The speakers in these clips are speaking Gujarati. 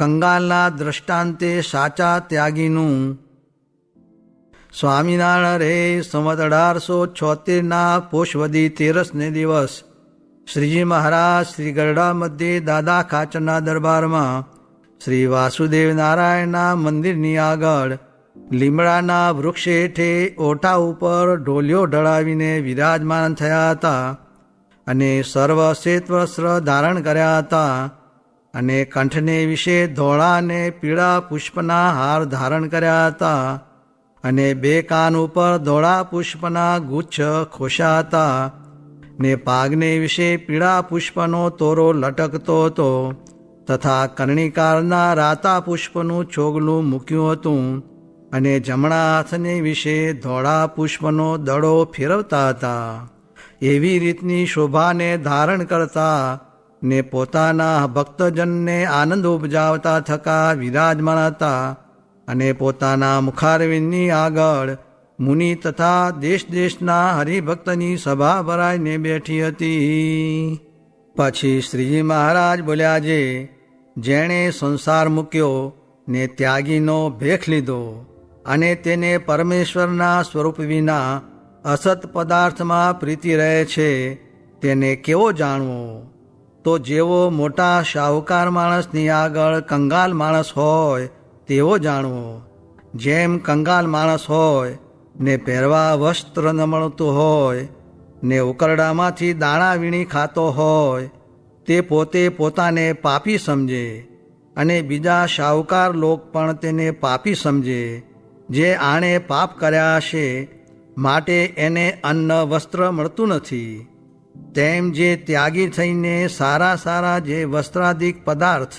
કંગાલના દ્રષ્ટાંતે સાચા ત્યાગીનું. સ્વામિનારાયણ રે સંવત 1876 પોષવદી 13ને દિવસ શ્રીજી મહારાજ શ્રી ગરડા મધ્યે દાદા ખાચરના દરબારમાં શ્રી વાસુદેવ નારાયણના મંદિરની આગળ લીમડાના વૃક્ષ હેઠે ઓઠા ઉપર ઢોલિયો ઢળાવીને વિરાજમાન થયા હતા અને સર્વ શ્વેત વસ્ત્ર ધારણ કર્યા હતા અને કંઠને વિશે ધોળા અને પીળા પુષ્પના હાર ધારણ કર્યા હતા અને બે કાન ઉપર ધોળા પુષ્પના ગુચ્છ ખોશ્યા હતા ને પાગને વિશે પીળા પુષ્પનો તોરો લટકતો હતો તથા કર્ણિકારના રાતા પુષ્પનું ચોગલું મૂક્યું હતું અને જમણા હાથને વિશે ધોળા પુષ્પનો દડો ફેરવતા હતા. એવી રીતની શોભાને ધારણ કરતા ને પોતાના ભક્તજનને આનંદ ઉપજાવતા થકા વિરાજમાન હતા અને પોતાના મુખારવિંદની આગળ મુનિ તથા દેશ દેશના હરિભક્તની સભા ભરાઈને બેઠી હતી. પછી શ્રીજી મહારાજ બોલ્યા, જે જેણે સંસાર મૂક્યો ને ત્યાગીનો ભેખ લીધો અને તેને પરમેશ્વરના સ્વરૂપ વિના અસત પદાર્થમાં પ્રીતિ રહે છે તેને કેવો જાણવો? તો જેવો મોટા શાહુકાર માણસની આગળ કંગાલ માણસ હોય તેવો જાણવો. જેમ કંગાલ માણસ હોય ને પહેરવા વસ્ત્ર ન મળતું હોય ને ઉકરડામાંથી દાણા વીણી ખાતો હોય તે પોતે પોતાને પાપી સમજે અને બીજા શાહુકાર લોક પણ તેને પાપી સમજે. જે આણે પાપ કર્યા હશે માટે એને અન્ન વસ્ત્ર મળતું નથી. તેમ જે ત્યાગી થઈને સારા સારા જે વસ્ત્રાદિક પદાર્થ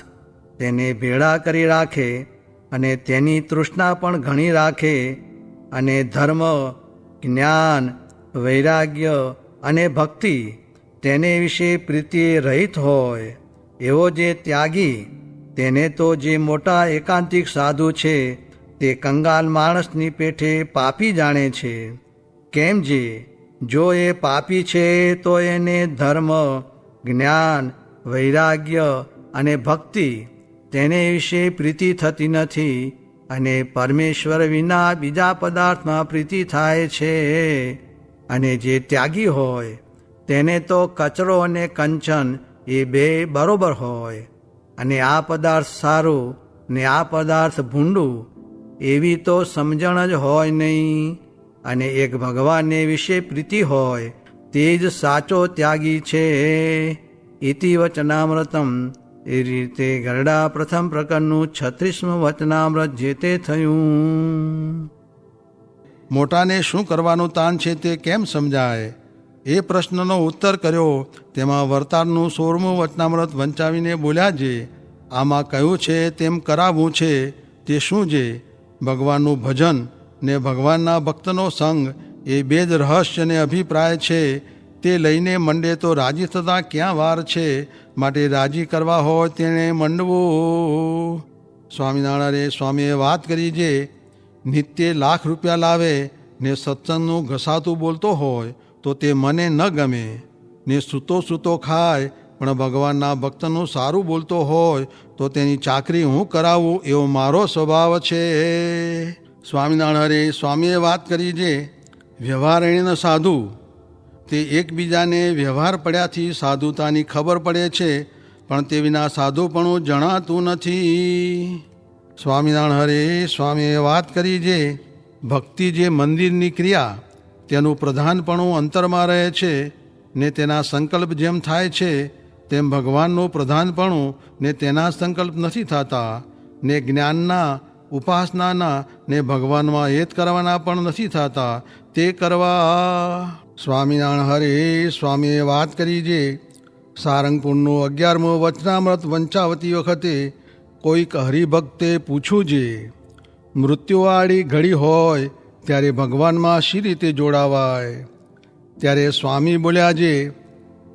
તેને ભેળા કરી રાખે અને તેની તૃષ્ણા પણ ઘણી રાખે અને ધર્મ, જ્ઞાન, વૈરાગ્ય અને ભક્તિ તેને વિશે પ્રીતિ રહિત હોય એવો જે ત્યાગી, તેને તો જે મોટા એકાંતિક સાધુ છે તે કંગાલ માણસની પેઠે પાપી જાણે છે. કેમ જે જો એ પાપી છે તો એને ધર્મ, જ્ઞાન, વૈરાગ્ય અને ભક્તિ તેને વિશે પ્રીતિ થતી નથી અને પરમેશ્વર વિના બીજા પદાર્થમાં પ્રીતિ થાય છે. અને જે ત્યાગી હોય તેને તો કચરો અને કંચન એ બે બરોબર હોય અને આ પદાર્થ સારું ને આ પદાર્થ ભૂંડું એવી તો સમજણ જ હોય નહીં. અને એક ભગવાનને વિશે પ્રીતિ હોય તે જ સાચો ત્યાગી છે. ઇતિ વચનામૃતમ. એ રીતે ગરડા પ્રથમ પ્રકરણનું 36મું વચનામૃત જે તે થયું. મોટાને શું કરવાનું તાન છે તે કેમ સમજાય? એ પ્રશ્નનો ઉત્તર કર્યો. તેમાં વર્તારનું 16મું વચનામૃત વંચાવીને બોલ્યા, જે આમાં કહ્યું છે તેમ કરાવવું છે તે શું? જે ભગવાનનું ભજન ને ભગવાનના ભક્તનો સંગ એ બે જ રહસ્ય ને અભિપ્રાય છે. તે લઈને મંડે તો રાજી થતાં ક્યાં વાર છે? માટે રાજી કરવા હોય તેને મંડવું. સ્વામિનારાયણે સ્વામીએ વાત કરી, જે નિત્ય લાખ રૂપિયા લાવે ને સત્સંગનું ઘસાતું બોલતો હોય તો તે મને ન ગમે. ને સૂતો સૂતો ખાય પણ ભગવાનના ભક્તનું સારું બોલતો હોય તો તેની ચાકરી હું કરાવું એવો મારો સ્વભાવ છે. સ્વામિનારાયણે સ્વામીએ વાત કરી, જે વ્યવહારેણ સાધુ તે એકબીજાને વ્યવહાર પડ્યાથી સાધુતાની ખબર પડે છે પણ તે વિના સાધુપણું જણાતું નથી. સ્વામિનારાયણ સ્વામીએ વાત કરી, જે ભક્તિ જે મંદિરની ક્રિયા તેનું પ્રધાનપણું અંતરમાં રહે છે ને તેના સંકલ્પ જેમ થાય છે તેમ ભગવાનનું પ્રધાનપણું ને તેના સંકલ્પ નથી થતા ને જ્ઞાનના, ઉપાસનાના ને ભગવાનમાં હેત કરવાના પણ નથી થતા તે કરવા. સ્વામિનારાયણ હરે સ્વામીએ વાત કરી, જે સારંગપુરનું 11મું વચનામૃત વંચાવતી વખતે કોઈક હરિભક્તે પૂછ્યું, જે મૃત્યુવાળી ઘડી હોય ત્યારે ભગવાનમાં શી રીતે જોડાવાય? ત્યારે સ્વામી બોલ્યા, જે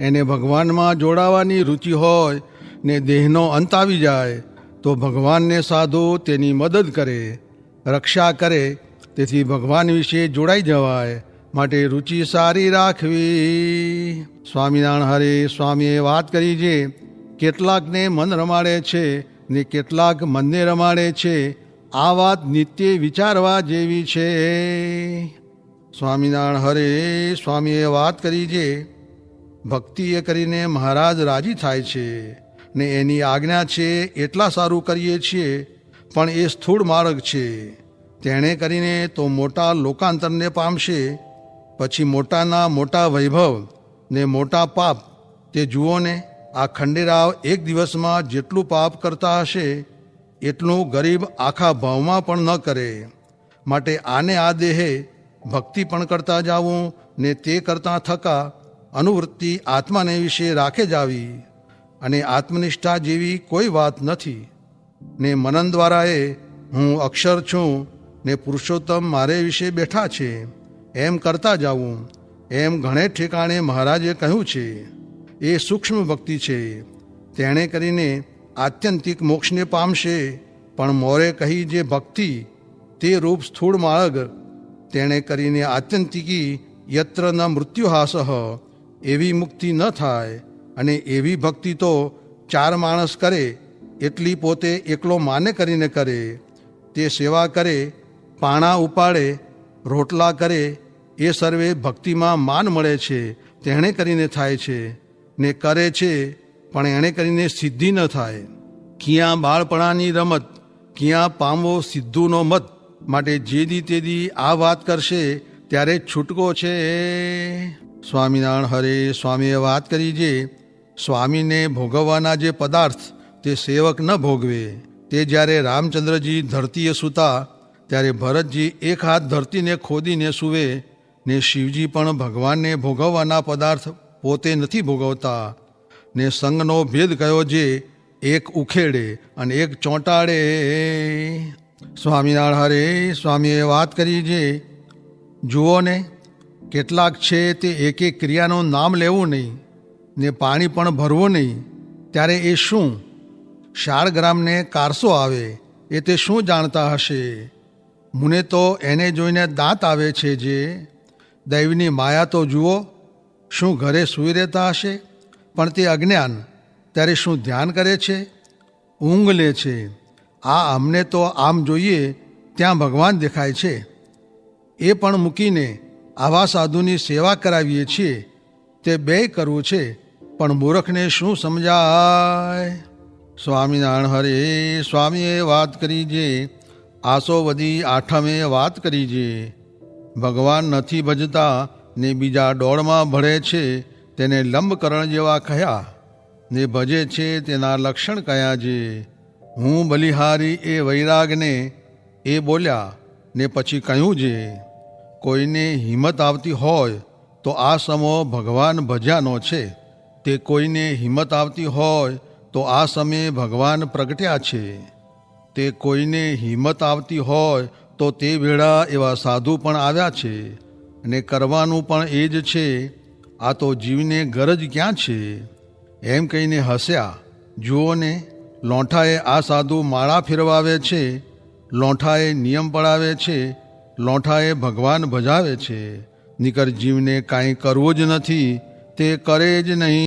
એને ભગવાનમાં જોડાવાની રુચિ હોય ને દેહનો અંત આવી જાય તો ભગવાનને સાધુ તેની મદદ કરે, રક્ષા કરે. તેથી ભગવાન વિશે જોડાઈ જવાય. માટે રુચિ સારી રાખવી. સ્વામિનારાયણ હરે સ્વામીએ વાત કરી, જે કેટલાકને મન રમાડે છે ને કેટલાક મનને રમાડે છે. આ વાત નિત્ય વિચારવા જેવી છે. સ્વામિનારાયણ હરે. સ્વામીએ વાત કરી છે, ભક્તિએ કરીને મહારાજ રાજી થાય છે ને એની આજ્ઞા છે એટલા સારું કરીએ છીએ, પણ એ સ્થૂળ માર્ગ છે. તેણે કરીને તો મોટા લોકાંતરને પામશે, પછી મોટાના મોટા વૈભવ ને મોટા પાપ. તે જુઓ ને, આ ખંડેરાવ એક દિવસમાં જેટલું પાપ કરતા હશે એટલું ગરીબ આખા ભાવમાં પણ ન કરે. માટે આને આ દેહે ભક્તિ પણ કરતા જાવું ને તે કરતાં થકા અનુવૃત્તિ આત્માને વિશે રાખે જ આવી. અને આત્મનિષ્ઠા જેવી કોઈ વાત નથી. ને મનન દ્વારાએ હું અક્ષર છું ને પુરુષોત્તમ મારે વિશે બેઠા છે એમ કરતા જાવું. એમ ઘણે ઠેકાણે મહારાજે કહ્યું છે. એ સૂક્ષ્મ ભક્તિ છે. તેણે કરીને આત્યંતિક મોક્ષને પામશે. પણ મોરે કહી જે ભક્તિ તે રૂપ સ્થૂળ માર્ગ, તેણે કરીને આત્યંતિકી યત્ર ન મૃત્યુહાસઃ, એવી મુક્તિ ન થાય. અને એવી ભક્તિ તો 4 માણસ કરે એટલી પોતે એકલો માને કરીને કરે. તે સેવા કરે, પાણા ઉપાડે, રોટલા કરે, એ સર્વે ભક્તિમાં માન મળે છે. તેણે કરીને થાય છે ને કરે છે, પણ એણે કરીને સિદ્ધિ ન થાય. ક્યાં બાળપણાની રમત, ક્યાં પામવો સિદ્ધુનો મત. માટે જે દી તે દી આ વાત કરશે ત્યારે છૂટકો છે. સ્વામિનારાયણ હરે. સ્વામીએ વાત કરી છે, સ્વામીને ભોગવવાના જે પદાર્થ તે સેવક ન ભોગવે. તે જ્યારે રામચંદ્રજી ધરતીએ સૂતા ત્યારે ભરતજી એક હાથ ધરતીને ખોદીને સૂવે ને શિવજી પણ ભગવાનને ભોગવવાના પદાર્થ પોતે નથી ભોગવતા. ને સંગનો ભેદ કયો જે એક ઉખેડે અને એક ચોંટાડે. સ્વામિનારાયણ હરે. સ્વામીએ વાત કરી છે, જુઓ ને, કેટલાક છે તે એક એક ક્રિયાનું નામ લેવું નહીં ને પાણી પણ ભરવું નહીં. ત્યારે એ શું શાળગ્રામને કારસો આવે એ તે શું જાણતા હશે? મુને તો એને જોઈને દાંત આવે છે. જે દૈવની માયા તો જુઓ, શું ઘરે સૂઈ રહેતા હશે, પણ તે અજ્ઞાન. ત્યારે શું ધ્યાન કરે છે? ઊંઘ લે છે. આ અમને તો આમ જોઈએ ત્યાં ભગવાન દેખાય છે. એ પણ મૂકીને આવા સાધુની સેવા કરાવીએ છીએ. તે બેય કરવું છે, પણ મૂર્ખને શું સમજાય? સ્વામિનારાયણ હરે. સ્વામીએ વાત કરી છે, આસોવદી આઠમે વાત કરી છે, ભગવાન નથી ભજતા ને બીજા દોડમાં ભળે છે તેને લંબકરણ જેવા કહ્યા. ને ભજે છે તેના લક્ષણ કયા છે? હું બલિહારી એ વૈરાગને એ બોલ્યા. ને પછી કહ્યું છે, કોઈને હિંમત આવતી હોય તો આ સમો ભગવાન ભજ્યાનો છે. તે કોઈને હિંમત આવતી હોય તો આ સમયે ભગવાન પ્રગટ્યા છે. તે કોઈને હિંમત આવતી હોય તો તે વેળા એવા સાધુ પણ આવ્યા છે. અને કરવાનું પણ એ જ છે. આ તો જીવને ગરજ ક્યાં છે? એમ કહીને હસ્યા. જુઓ ને, લોંઠાએ આ સાધુ માળા ફેરવાવે છે, લોંઠાએ નિયમ પડાવે છે, લોંઠાએ ભગવાન ભજાવે છે. નિકર જીવને કાંઈ કરવું જ નથી, તે કરે જ નહીં.